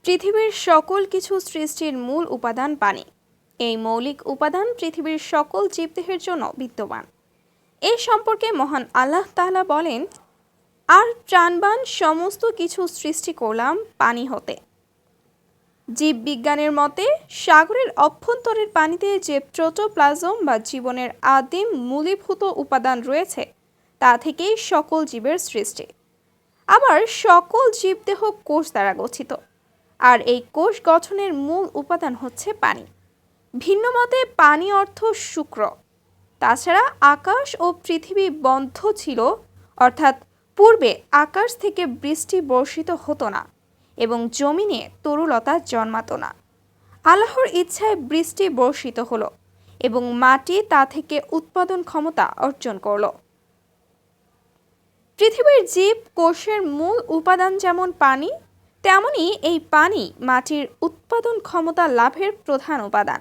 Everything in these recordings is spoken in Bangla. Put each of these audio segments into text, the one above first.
পৃথিবীর সকল কিছু সৃষ্টির মূল উপাদান পানি। এই মৌলিক উপাদান পৃথিবীর সকল জীবদেহের জন্য বিদ্যমান। এই সম্পর্কে মহান আল্লাহ তাআলা বলেন, আর প্রাণবান সমস্ত কিছু সৃষ্টি করলাম পানি হতে। জীববিজ্ঞানের মতে সাগরের অভ্যন্তরের পানিতে যে প্রোটোপ্লাজম বা জীবনের আদিম মূলীভূত উপাদান রয়েছে তা থেকেই সকল জীবের সৃষ্টি। আবার সকল জীবদেহ কোষ দ্বারা গঠিত, আর এই কোষ গঠনের মূল উপাদান হচ্ছে পানি। ভিন্ন মতে পানি অর্থ শুক্র। তাছাড়া আকাশ ও পৃথিবী বন্ধ ছিল, অর্থাৎ পূর্বে আকাশ থেকে বৃষ্টি বর্ষিত হতো না এবং জমিনে তরুলতা জন্মাতো না। আল্লাহর ইচ্ছায় বৃষ্টি বর্ষিত হলো এবং মাটি তা থেকে উৎপাদন ক্ষমতা অর্জন করলো। পৃথিবীর জীব কোষের মূল উপাদান যেমন পানি, তেমনি এই পানি মাটির উৎপাদন ক্ষমতা লাভের প্রধান উপাদান।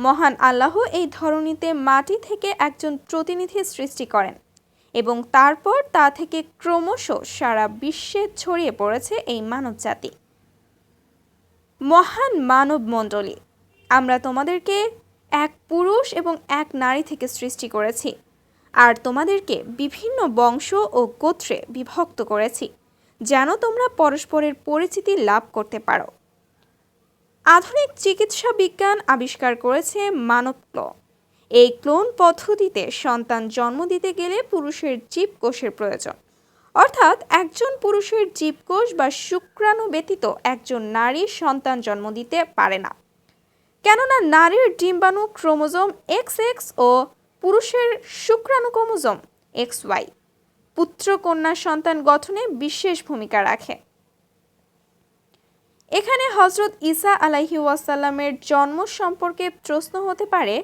মহান আল্লাহ এই ধরনীতে মাটি থেকে একজন প্রতিনিধি সৃষ্টি করেন এবং তারপর তা থেকে ক্রমশ সারা বিশ্বে ছড়িয়ে পড়েছে এই মানব জাতি। মহান মানব মণ্ডলী, আমরা তোমাদেরকে এক পুরুষ এবং এক নারী থেকে সৃষ্টি করেছি, আর তোমাদেরকে বিভিন্ন বংশ ও গোত্রে বিভক্ত করেছি যেন তোমরা পরস্পরের পরিচিতি লাভ করতে পারো। আধুনিক চিকিৎসা বিজ্ঞান আবিষ্কার করেছে মানব ক্লোন। এই ক্লোন পদ্ধতিতে সন্তান জন্ম দিতে গেলে পুরুষের জীবকোষের প্রয়োজন, অর্থাৎ একজন পুরুষের জীবকোষ বা শুক্রাণু ব্যতীত একজন নারী সন্তান জন্ম দিতে পারে না। কেননা নারীর ডিম্বাণু ক্রোমোজোম XX ও পুরুষের শুক্রাণু ক্রোমোজোম XY পুত্র কন্যা সন্তান গঠনে বিশেষ ভূমিকা রাখে। এখানে হযরত ঈসা আলাইহি ওয়াসাল্লামের জন্ম সম্পর্কে প্রশ্ন হতে পারে,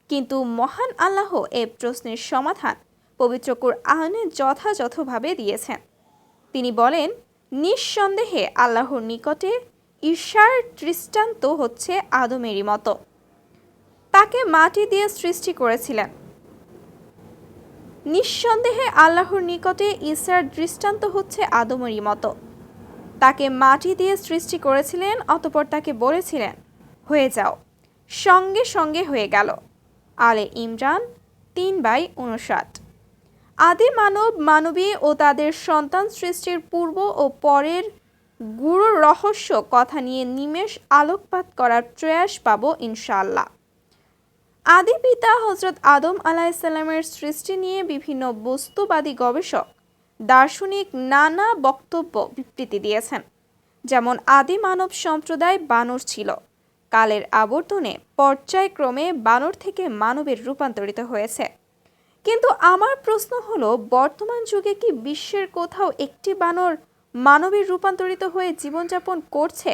কিন্তু মহান আল্লাহ এ প্রশ্নের সমাধান পবিত্র কুরআনে যথাযথভাবে দিয়েছেন। তিনি বলেন, নিঃসন্দেহে আল্লাহর নিকটে ঈসার দৃষ্টান্ত হচ্ছে আদমেরই মতো। তাকে মাটি দিয়ে সৃষ্টি করেছিলেন। নিঃসন্দেহে আল্লাহর নিকটে ঈসার দৃষ্টান্ত হচ্ছে আদমেরই মতো। তাকে মাটি দিয়ে সৃষ্টি করেছিলেন, অতঃপর তাকে বলেছিলেন, হয়ে যাও, সঙ্গে সঙ্গে হয়ে গেল। আলে ইমরান 3/59। আদি মানব মানবী ও তাদের সন্তান সৃষ্টির পূর্ব ও পরের গুরু রহস্য কথা নিয়ে নিমেষ আলোকপাত করার প্রয়াস পাব ইনশাআল্লাহ। আদি পিতা হযরত আদম আলাইহিসসালামের সৃষ্টি নিয়ে বিভিন্ন বস্তুবাদী গবেষক দার্শনিক নানা বক্তব্য বিবৃতি দিয়েছেন। যেমন আদি মানব সম্প্রদায় বানর ছিল, কালের আবর্তনে পর্যায়ক্রমে বানর থেকে মানবের রূপান্তরিত হয়েছে। কিন্তু আমার প্রশ্ন হলো, বর্তমান যুগে কি বিশ্বের কোথাও একটি বানর মানবের রূপান্তরিত হয়ে জীবনযাপন করছে?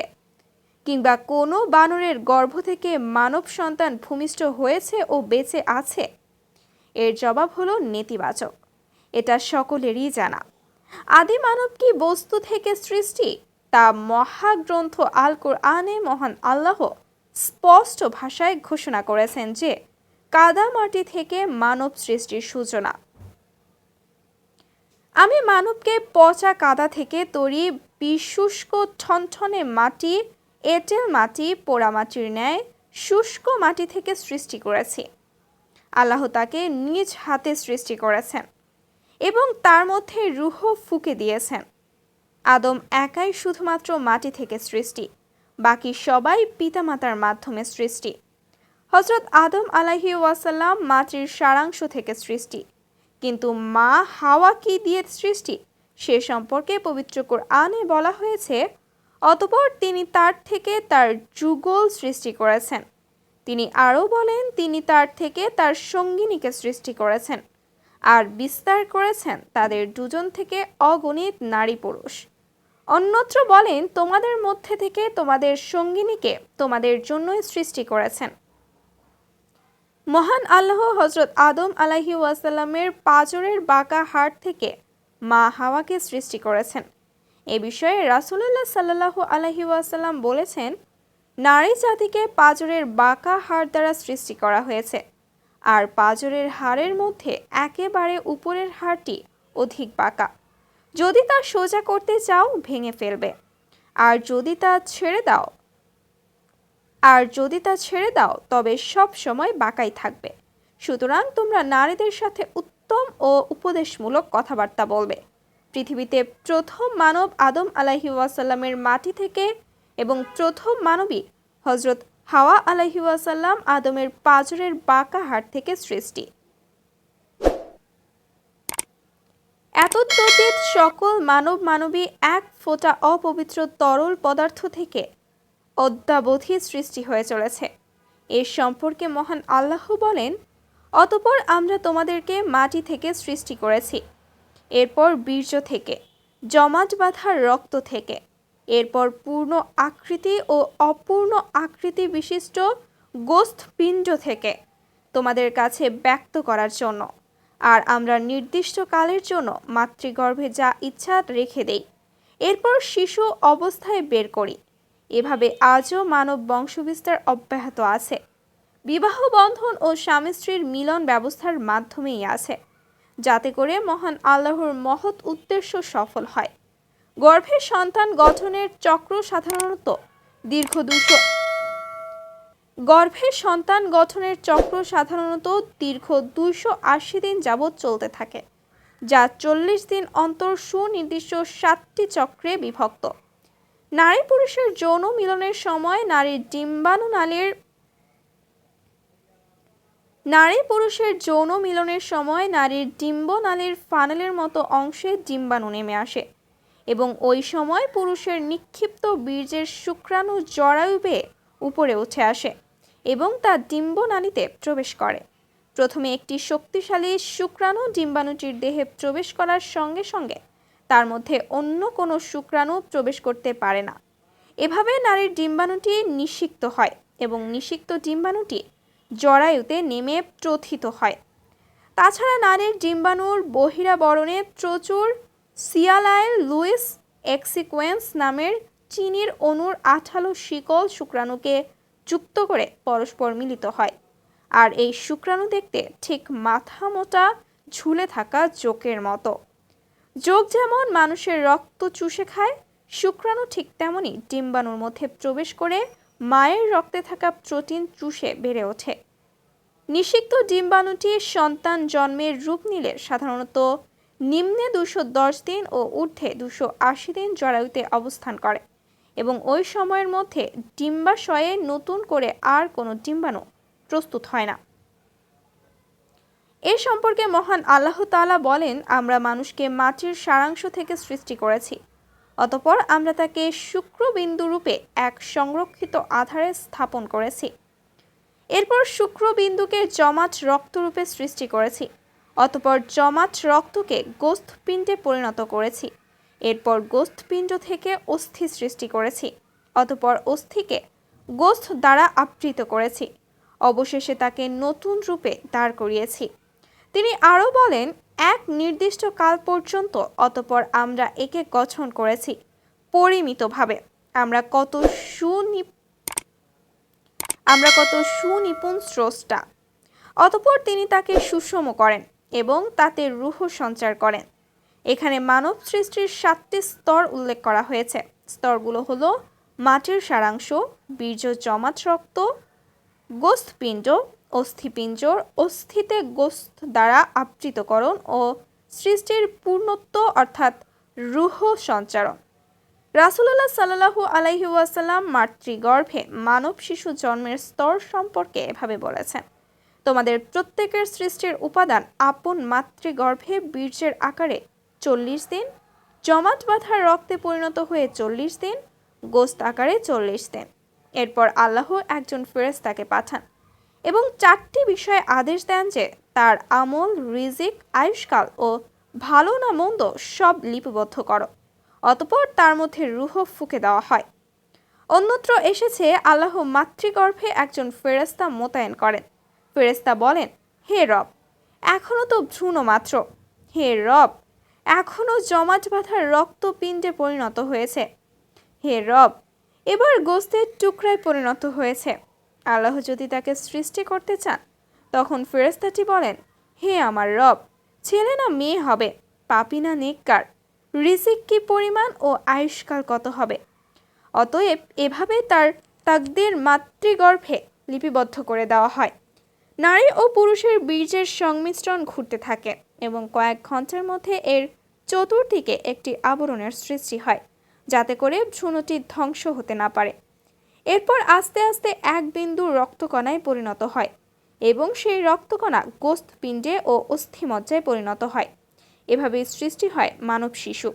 কিংবা কোনো বানরের গর্ভ থেকে মানব সন্তান ভূমিষ্ঠ হয়েছে ও বেঁচে আছে? এর জবাব হলো নেতিবাচক। এটা সকলেরই জানা। আদি মানব কি বস্তু থেকে সৃষ্টি, তা মহাগ্রন্থ আল কোরআনে মহান আল্লাহ স্পষ্ট ভাষায় ঘোষণা করেছেন যে কাদা মাটি থেকে মানব সৃষ্টির সূচনা। আমি মানবকে পচা কাদা থেকে তৈরি বিশুষ্ক ঠনঠনে মাটি, এঁটেল মাটি, পোড়ামাটির ন্যায় শুষ্ক মাটি থেকে সৃষ্টি করেছি। আল্লাহ তাকে নিজ হাতে সৃষ্টি করেছেন এবং তার মধ্যে রূহ ফুঁকে দিয়েছেন। আদম একাই শুধুমাত্র মাটি থেকে সৃষ্টি, বাকি সবাই পিতামাতার মাধ্যমে সৃষ্টি। হযরত আদম আলাইহি ওয়াসাল্লাম মাটির সারাংশ থেকে সৃষ্টি, কিন্তু মা হাওয়া কি দিয়ে সৃষ্টি সে সম্পর্কে পবিত্র কুরআনে বলা হয়েছে, অতঃপর তিনি তার থেকে তার যুগল সৃষ্টি করেছেন। তিনি আরও বলেন, তিনি তার থেকে তার সঙ্গিনীকে সৃষ্টি করেছেন আর বিস্তার করেছেন তাদের দুজন থেকে অগণিত নারী পুরুষ। অন্যত্র বলেন, তোমাদের মধ্যে থেকে তোমাদের সঙ্গিনীকে তোমাদের জন্যই সৃষ্টি করেছেন। মহান আল্লাহ হযরত আদম আলাইহি ওয়াসাল্লামের পাঁজরের বাঁকা হাড় থেকে মা হাওয়াকে সৃষ্টি করেছেন। এ বিষয়ে রাসূলুল্লাহ সাল্লাল্লাহু আলাইহি ওয়াসাল্লাম বলেছেন, নারী জাতিকে পাঁজরের বাঁকা হাড় দ্বারা সৃষ্টি করা হয়েছে, আর পাঁজরের হাড়ের মধ্যে একেবারে উপরের হাড়টি অধিক বাঁকা। যদি তা সোজা করতে চাও ভেঙে ফেলবে। আর যদি তা ছেড়ে দাও তবে সব সময় বাঁকাই থাকবে। সুতরাং তোমরা নারীদের সাথে উত্তম ও উপদেশমূলক কথাবার্তা বলবে। পৃথিবীতে প্রথম মানব আদম আলাইহিস সালামের মাটি থেকে এবং প্রথম মানবী হযরত হাওয়া আলাইহিস সালাম আদমের পাঁজরের বাঁকা হাড় থেকে সৃষ্টি। এতদ্ব্যতীত সকল মানব মানবী এক ফোঁটা অপবিত্র তরল পদার্থ থেকে অদ্যাবধি সৃষ্টি হয়ে চলেছে। এর সম্পর্কে মহান আল্লাহ বলেন, অতঃপর আমরা তোমাদেরকে মাটি থেকে সৃষ্টি করেছি, এরপর বীর্য থেকে, জমাট বাঁধা রক্ত থেকে, এরপর পূর্ণ আকৃতি ও অপূর্ণ আকৃতি বিশিষ্ট গোস্ত-পিণ্ড থেকে তোমাদের কাছে ব্যক্ত করার জন্য। আর আমরা নির্দিষ্ট কালের জন্য মাতৃগর্ভে যা ইচ্ছা রেখে দেই, এরপর শিশু অবস্থায় বের করি। এভাবে আজও মানব বংশবিস্তার অব্যাহত আছে। বিবাহ বন্ধন ও স্বামী স্ত্রীর মিলন ব্যবস্থার মাধ্যমেই আছে, যাতে করে মহান আল্লাহর মহৎ উদ্দেশ্য সফল হয়। গর্ভে সন্তান গঠনের চক্র সাধারণত দীর্ঘ 280 দিন যাবৎ চলতে থাকে, যা 40 দিন অন্তর সুনির্দিষ্ট 7টি চক্রে বিভক্ত। নারী পুরুষের যৌন মিলনের সময় নারীর ডিম্বনালীর ফানেলের মতো অংশে ডিম্বাণু নেমে আসে এবং ওই সময় পুরুষের নিক্ষিপ্ত বীর্যের শুক্রাণু জরায়ু বেয়ে উপরে উঠে আসে এবং তা ডিম্বনালীতে প্রবেশ করে। প্রথমে একটি শক্তিশালী শুক্রাণু ডিম্বাণুটির দেহে প্রবেশ করার সঙ্গে সঙ্গে তার মধ্যে অন্য কোনো শুক্রাণু প্রবেশ করতে পারে না। এভাবে নারীর ডিম্বাণুটি নিষিক্ত হয় এবং নিষিক্ত ডিম্বাণুটি জরায়ুতে নেমে প্রথিত হয়। তাছাড়া নারীর ডিম্বাণুর বহিরাবরণে প্রচুর সিয়ালাইল লুইস এক্সিকুয়েন্স নামের চিনির অণুর আঠালো শিকল শুক্রাণুকে যুক্ত করে পরস্পর মিলিত হয়। আর এই শুক্রাণু দেখতে ঠিক মাথা মোটা ঝুলে থাকা জোকের মতো। যোগ যেমন মানুষের রক্ত চুষে খায়, শুক্রাণু ঠিক তেমনি ডিম্বাণুর মধ্যে প্রবেশ করে মায়ের রক্তে থাকা প্রোটিন চুষে বেড়ে ওঠে। নিষিক্ত ডিম্বাণুটি সন্তান জন্মের রূপ নিলে সাধারণত নিম্নে 210 দিন ও ঊর্ধ্বে 280 দিন জরায়ুতে অবস্থান করে এবং ওই সময়ের মধ্যে ডিম্বাশয়ে নতুন করে আর কোনো ডিম্বাণু প্রস্তুত হয় না। এ সম্পর্কে মহান আল্লাহ তাআলা বলেন, আমরা মানুষকে মাটির সারাংশ থেকে সৃষ্টি করেছি, অতঃপর আমরা তাকে শুক্রবিন্দু রূপে এক সংরক্ষিত আধারে স্থাপন করেছি। এরপর শুক্রবিন্দুকে জমাট রক্তরূপে সৃষ্টি করেছি, অতঃপর জমাট রক্তকে গোস্তপিণ্ডে পরিণত করেছি। এরপর গোস্তপিণ্ড থেকে অস্থি সৃষ্টি করেছি, অতঃপর অস্থিকে গোস্ত দ্বারা আবৃত করেছি, অবশেষে তাকে নতুন রূপে দাঁড় করিয়েছি। তিনি আরও বলেন, এক নির্দিষ্ট কাল পর্যন্ত অতঃপর আমরা একে গঠন করেছি পরিমিতভাবে। আমরা কত সুনিপুণ স্রষ্টা। অতঃপর তিনি তাকে সুষম করেন এবং তাতে রূহ সঞ্চার করেন। এখানে মানব সৃষ্টির 7টি স্তর উল্লেখ করা হয়েছে। স্তরগুলো হলো মাটির সারাংশ, বীর্য জমাট রক্ত, গোস্তপিণ্ড, অস্থিপিঞ্জর, অস্থিতে গোস্ত দ্বারা আবৃতকরণ ও সৃষ্টির পূর্ণত্ব অর্থাৎ রূহ সঞ্চারণ। রাসূলুল্লাহ সাল্লাল্লাহু আলাইহি ওয়াসাল্লাম মাতৃগর্ভে মানব শিশু জন্মের স্তর সম্পর্কে এভাবে বলেছেন, তোমাদের প্রত্যেকের সৃষ্টির উপাদান আপন মাতৃগর্ভে বীর্যের আকারে 40 দিন, জমাট বাঁধা রক্তে পরিণত হয়ে 40 দিন, গোস্ত আকারে 40 দিন। এরপর আল্লাহ একজন ফেরেশতাকে পাঠান এবং 4টি বিষয়ে আদেশ দেন যে তার আমল, রিজিক, আয়ুষ্কাল ও ভালো না মন্দ সব লিপিবদ্ধ করো। অতঃপর তার মধ্যে রূহ ফুঁকে দেওয়া হয়। অন্যত্র এসেছে, আল্লাহ মাতৃগর্ভে একজন ফেরেশতা মোতায়েন করেন। ফেরেশতা বলেন, হে রব, এখনো তো ভ্রূণ মাত্র। হে রব, এখনো জমাট বাঁধা রক্তপিণ্ডে পরিণত হয়েছে। হে রব, এবার গোস্তের টুকরায় পরিণত হয়েছে। আল্লাহ যদি তাকে সৃষ্টি করতে চান, তখন ফেরেশতাটি বলেন, হে আমার রব, ছেলে না মেয়ে হবে, পাপী না নেককার, রিজিক কি পরিমাণ ও আয়ুষ্কাল কত হবে। অতএব এভাবে তার তাকদীর মাতৃগর্ভে লিপিবদ্ধ করে দেওয়া হয়। নারী ও পুরুষের বীর্যের সংমিশ্রণ ঘটতে থাকে এবং কয়েক ঘন্টার মধ্যে এর চতুর্দিকে একটি আবরণের সৃষ্টি হয়, যাতে করে ভ্রূণটি ধ্বংস হতে না পারে। এরপর আস্তে আস্তে এক বিন্দু রক্তকণায় পরিণত হয় এবং সেই রক্তকণা গোস্ত পিণ্ডে ও অস্থিমজ্জায় পরিণত হয়। এভাবে সৃষ্টি হয় মানব শিশু।